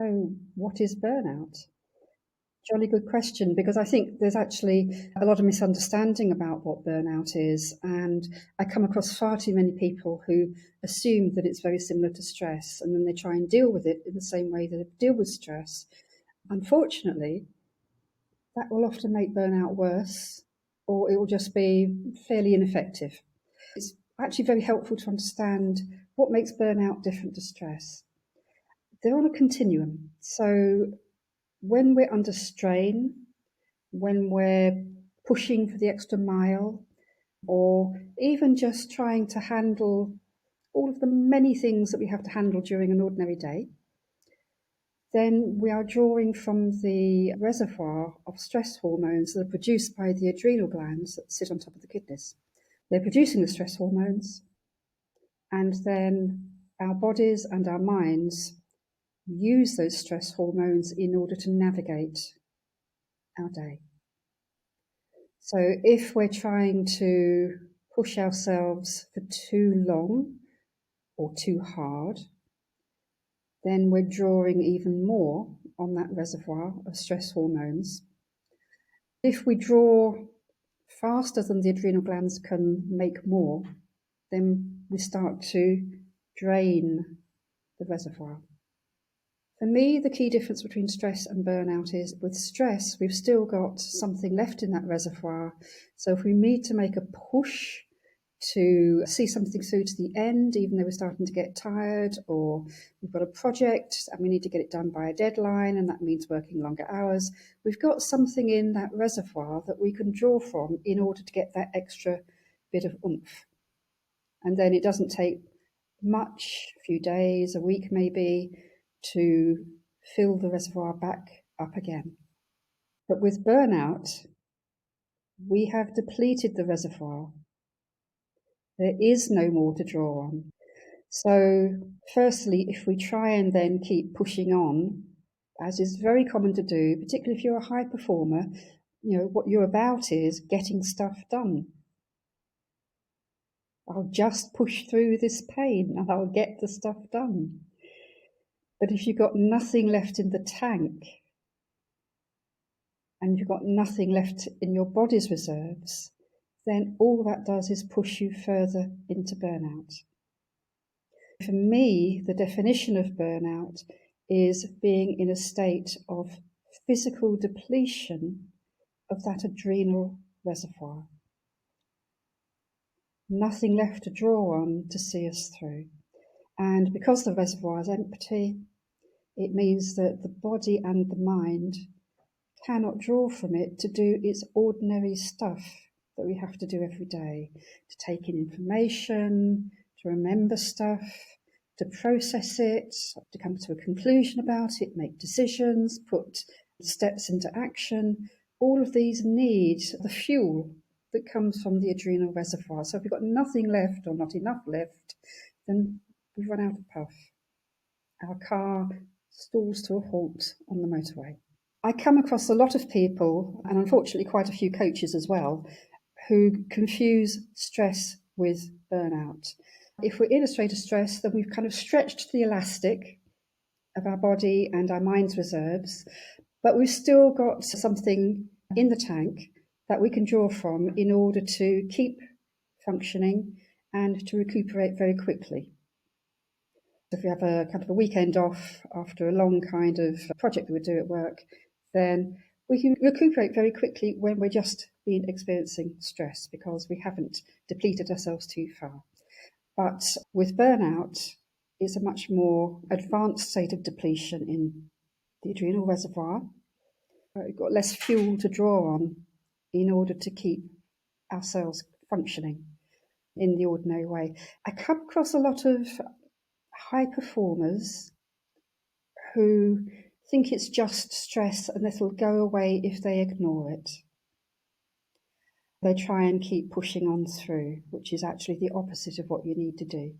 So, what is burnout? Jolly good question, because I think there's actually a lot of misunderstanding about what burnout is. And I come across far too many people who assume that it's very similar to stress, and then they try and deal with it in the same way that they deal with stress. Unfortunately, that will often make burnout worse, or it will just be fairly ineffective. It's actually very helpful to understand what makes burnout different to stress. They're on a continuum. So when we're under strain, when we're pushing for the extra mile, or even just trying to handle all of the many things that we have to handle during an ordinary day, then we are drawing from the reservoir of stress hormones that are produced by the adrenal glands that sit on top of the kidneys. They're producing the stress hormones, and then our bodies and our minds use those stress hormones in order to navigate our day. So if we're trying to push ourselves for too long or too hard, then we're drawing even more on that reservoir of stress hormones. If we draw faster than the adrenal glands can make more, then we start to drain the reservoir. For me, the key difference between stress and burnout is with stress, we've still got something left in that reservoir. So if we need to make a push to see something through to the end, even though we're starting to get tired, or we've got a project and we need to get it done by a deadline, and that means working longer hours, we've got something in that reservoir that we can draw from in order to get that extra bit of oomph. And then it doesn't take much, a few days, a week maybe, to fill the reservoir back up again. But with burnout, we have depleted the reservoir. There is no more to draw on. So firstly, if we try and then keep pushing on, as is very common to do, particularly if you're a high performer, what you're about is getting stuff done. I'll just push through this pain and I'll get the stuff done. But if you've got nothing left in the tank, and you've got nothing left in your body's reserves, then all that does is push you further into burnout. For me, the definition of burnout is being in a state of physical depletion of that adrenal reservoir. Nothing left to draw on to see us through. And because the reservoir is empty, it means that the body and the mind cannot draw from it to do its ordinary stuff that we have to do every day, to take in information, to remember stuff, to process it, to come to a conclusion about it, make decisions, put steps into action. All of these need the fuel that comes from the adrenal reservoir. So if we've got nothing left or not enough left, then we've run out of puff. Our car stalls to a halt on the motorway. I come across a lot of people, and unfortunately quite a few coaches as well, who confuse stress with burnout. If we're in a state of stress, then we've kind of stretched the elastic of our body and our mind's reserves, but we've still got something in the tank that we can draw from in order to keep functioning and to recuperate very quickly. If we have a kind of a weekend off after a long kind of project that we do at work, then we can recuperate very quickly when we're just been experiencing stress because we haven't depleted ourselves too far. But with burnout, it's a much more advanced state of depletion in the adrenal reservoir. We've got less fuel to draw on in order to keep ourselves functioning in the ordinary way. I come across a lot of high performers who think it's just stress and that it'll go away if they ignore it. They try and keep pushing on through, which is actually the opposite of what you need to do.